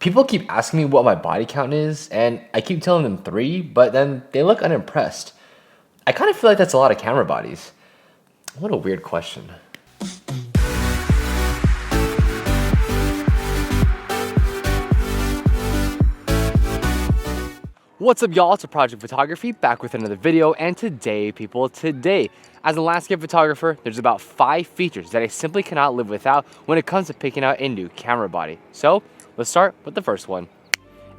People keep asking me what my body count is, and I keep telling them 3, but then they look unimpressed. I kind of feel like that's a lot of camera bodies. What a weird question. What's up, y'all? It's Project Photography back with another video, and today, as a landscape photographer, there's about 5 features that I simply cannot live without when it comes to picking out a new camera body. So, let's start with the first one.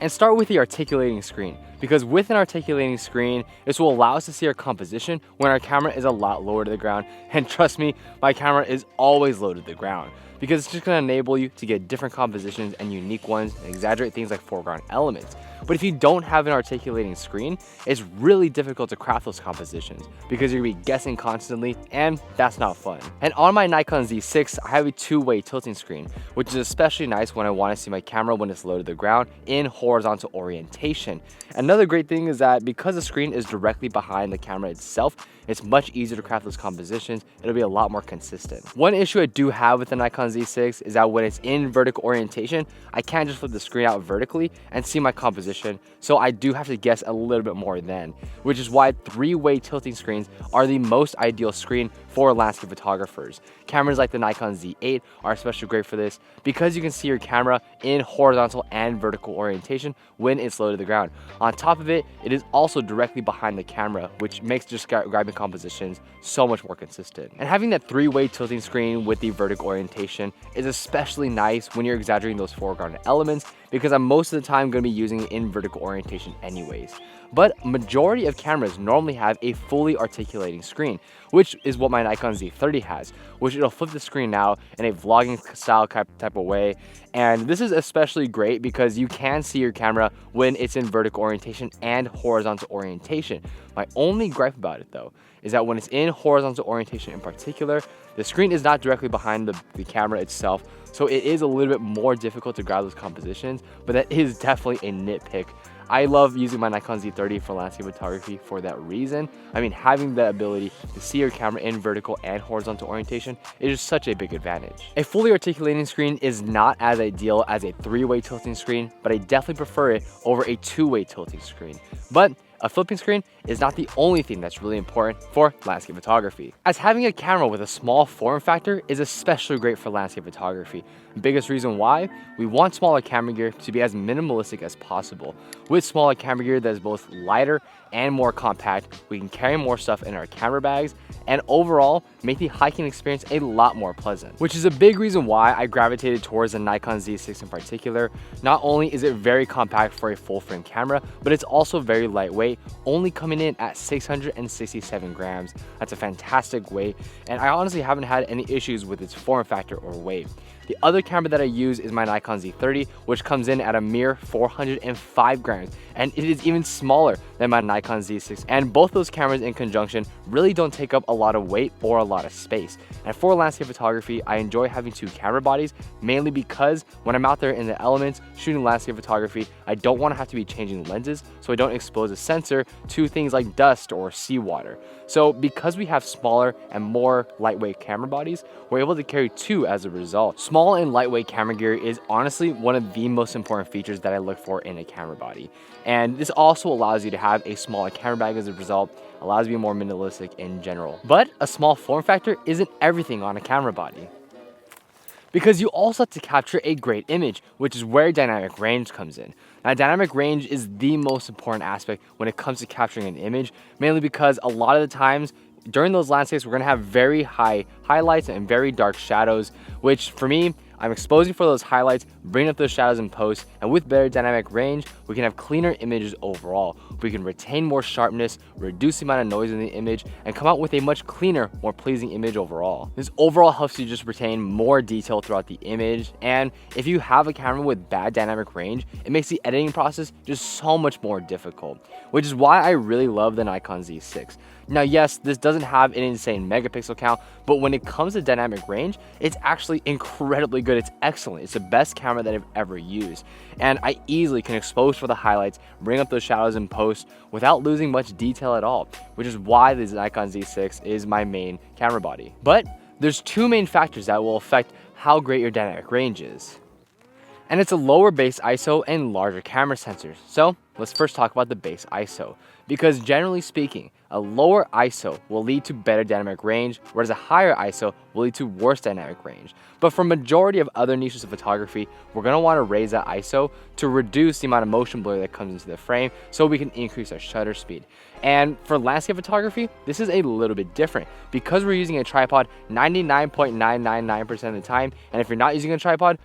And start with the articulating screen, because with an articulating screen, this will allow us to see our composition when our camera is a lot lower to the ground. And trust me, my camera is always low to the ground, because it's just going to enable you to get different compositions and unique ones and exaggerate things like foreground elements. But if you don't have an articulating screen, it's really difficult to craft those compositions because you're going to be guessing constantly, and that's not fun. And on my Nikon Z6, I have a 2-way tilting screen, which is especially nice when I want to see my camera when it's low to the ground in horizontal orientation. Another great thing is that because the screen is directly behind the camera itself, it's much easier to craft those compositions. It'll be a lot more consistent. One issue I do have with the Nikon Z6 is that when it's in vertical orientation, I can't just flip the screen out vertically and see my composition, so I do have to guess a little bit more then, which is why 3-way tilting screens are the most ideal screen for landscape photographers. Cameras like the Nikon Z8 are especially great for this because you can see your camera in horizontal and vertical orientation when it's low to the ground. On top of it, it is also directly behind the camera, which makes just grabbing compositions so much more consistent. And having that 3-way tilting screen with the vertical orientation is especially nice when you're exaggerating those foreground elements, because I'm most of the time going to be using it in vertical orientation anyways. But majority of cameras normally have a fully articulating screen, which is what my Nikon Z30 has, which it'll flip the screen out in a vlogging style type of way. And this is especially great because you can see your camera when it's in vertical orientation and horizontal orientation. My only gripe about it though is that when it's in horizontal orientation in particular, the screen is not directly behind the camera itself, so it is a little bit more difficult to grab those compositions, but that is definitely a nitpick. I love using my Nikon Z30 for landscape photography for that reason. I mean, having the ability to see your camera in vertical and horizontal orientation is just such a big advantage. A fully articulating screen is not as ideal as a 3-way tilting screen, but I definitely prefer it over a 2-way tilting screen. But a flipping screen is not the only thing that's really important for landscape photography, as having a camera with a small form factor is especially great for landscape photography. The biggest reason why: we want smaller camera gear to be as minimalistic as possible. With smaller camera gear that is both lighter and more compact, we can carry more stuff in our camera bags and overall make the hiking experience a lot more pleasant, which is a big reason why I gravitated towards the Nikon Z6 in particular. Not only is it very compact for a full frame camera, but it's also very lightweight, only coming in at 667 grams. That's a fantastic weight, and I honestly haven't had any issues with its form factor or weight. The other camera that I use is my Nikon Z30, which comes in at a mere 405 grams, and it is even smaller than my Nikon Z6. And both those cameras in conjunction really don't take up a lot of weight or a lot of space. And for landscape photography, I enjoy having 2 camera bodies, mainly because when I'm out there in the elements shooting landscape photography, I don't want to have to be changing lenses, so I don't expose a sensor to things like dust or seawater. So because we have smaller and more lightweight camera bodies, we're able to carry 2 as a result. Small and lightweight camera gear is honestly one of the most important features that I look for in a camera body. And this also allows you to have a smaller camera bag as a result, allows you to be more minimalistic in general. But a small form factor isn't everything on a camera body, because you also have to capture a great image, which is where dynamic range comes in. Now, dynamic range is the most important aspect when it comes to capturing an image, mainly because a lot of the times during those landscapes, we're going to have very high highlights and very dark shadows, which for me, I'm exposing for those highlights, bringing up those shadows in post, and with better dynamic range, we can have cleaner images overall. We can retain more sharpness, reduce the amount of noise in the image, and come out with a much cleaner, more pleasing image overall. This overall helps you just retain more detail throughout the image, and if you have a camera with bad dynamic range, it makes the editing process just so much more difficult, which is why I really love the Nikon Z6. Now, yes, this doesn't have an insane megapixel count, but when it comes to dynamic range, it's actually incredibly good. It's excellent. It's the best camera that I've ever used. And I easily can expose for the highlights, bring up those shadows in post without losing much detail at all, which is why the Nikon Z6 is my main camera body. But there's 2 main factors that will affect how great your dynamic range is. and it's a lower base ISO and larger camera sensors. So let's first talk about the base ISO, because generally speaking, a lower ISO will lead to better dynamic range, whereas a higher ISO will lead to worse dynamic range. But for majority of other niches of photography, we're going to want to raise that ISO to reduce the amount of motion blur that comes into the frame so we can increase our shutter speed. And for landscape photography, this is a little bit different because we're using a tripod 99.999% of the time, and if you're not using a tripod,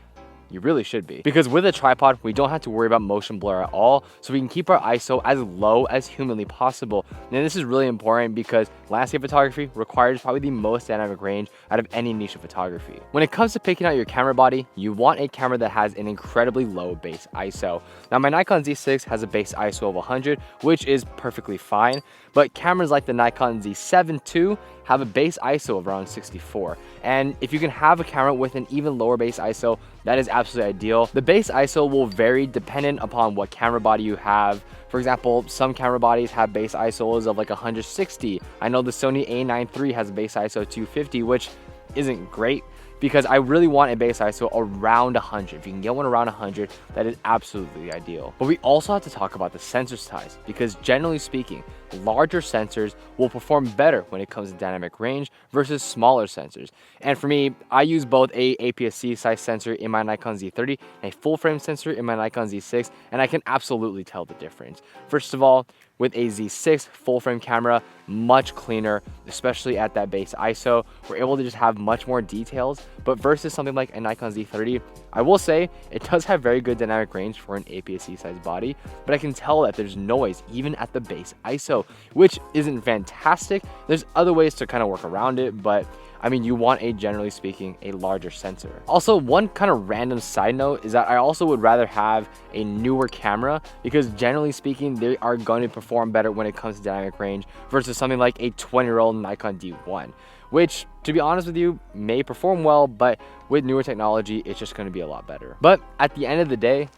you really should be. Because with a tripod, we don't have to worry about motion blur at all, so we can keep our ISO as low as humanly possible. And this is really important because landscape photography requires probably the most dynamic range out of any niche of photography. When it comes to picking out your camera body, you want a camera that has an incredibly low base ISO. Now my Nikon Z6 has a base ISO of 100, which is perfectly fine, but cameras like the Nikon Z7 II have a base ISO of around 64. And if you can have a camera with an even lower base ISO, that is absolutely ideal. The base ISO will vary dependent upon what camera body you have. For example, some camera bodies have base ISOs of like 160. I know the Sony A9 III has a base ISO of 250, which isn't great, because I really want a base ISO around 100. If you can get one around 100, that is absolutely ideal. But we also have to talk about the sensor size, because generally speaking, larger sensors will perform better when it comes to dynamic range versus smaller sensors. And for me, I use both a APS-C size sensor in my Nikon Z30 and a full frame sensor in my Nikon Z6, and I can absolutely tell the difference. First of all, with a Z6 full frame camera, much cleaner, especially at that base ISO. We're able to just have much more details, but versus something like a Nikon Z30, I will say it does have very good dynamic range for an APS-C size body, but I can tell that there's noise even at the base ISO, which isn't fantastic. There's other ways to kind of work around it, but I mean, you want generally speaking, a larger sensor. Also, one kind of random side note is that I also would rather have a newer camera, because generally speaking, they are going to perform better when it comes to dynamic range versus something like a 20-year-old Nikon D1, which, to be honest with you, may perform well, but with newer technology, it's just going to be a lot better. But at the end of the day,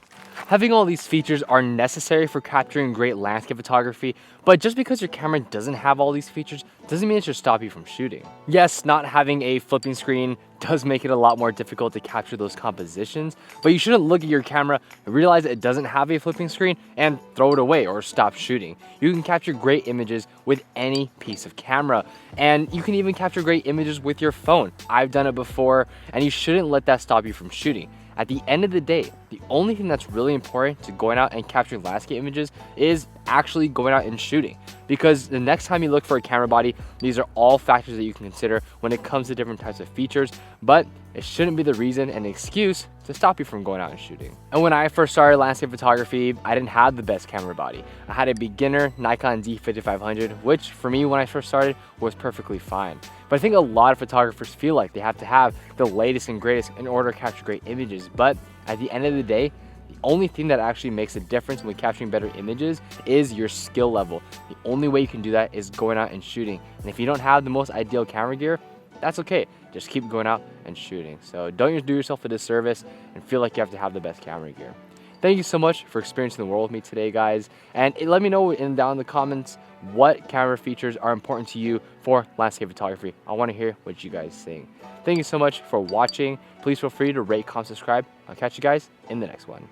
having all these features are necessary for capturing great landscape photography, but just because your camera doesn't have all these features doesn't mean it should stop you from shooting. Yes, not having a flipping screen does make it a lot more difficult to capture those compositions, but you shouldn't look at your camera and realize it doesn't have a flipping screen and throw it away or stop shooting. You can capture great images with any piece of camera, and you can even capture great images with your phone. I've done it before, and you shouldn't let that stop you from shooting. At the end of the day, the only thing that's really important to going out and capturing landscape images is actually going out and shooting. Because the next time you look for a camera body, these are all factors that you can consider when it comes to different types of features, but it shouldn't be the reason and excuse to stop you from going out and shooting. And when I first started landscape photography, I didn't have the best camera body. I had a beginner Nikon Z5500, which for me when I first started was perfectly fine. But I think a lot of photographers feel like they have to have the latest and greatest in order to capture great images. But at the end of the day, the only thing that actually makes a difference when capturing better images is your skill level. The only way you can do that is going out and shooting. And if you don't have the most ideal camera gear, that's okay. Just keep going out and shooting. So don't do yourself a disservice and feel like you have to have the best camera gear. Thank you so much for experiencing the world with me today, guys. And let me know down in the comments what camera features are important to you for landscape photography. I want to hear what you guys think. Thank you so much for watching. Please feel free to rate, comment, subscribe. I'll catch you guys in the next one.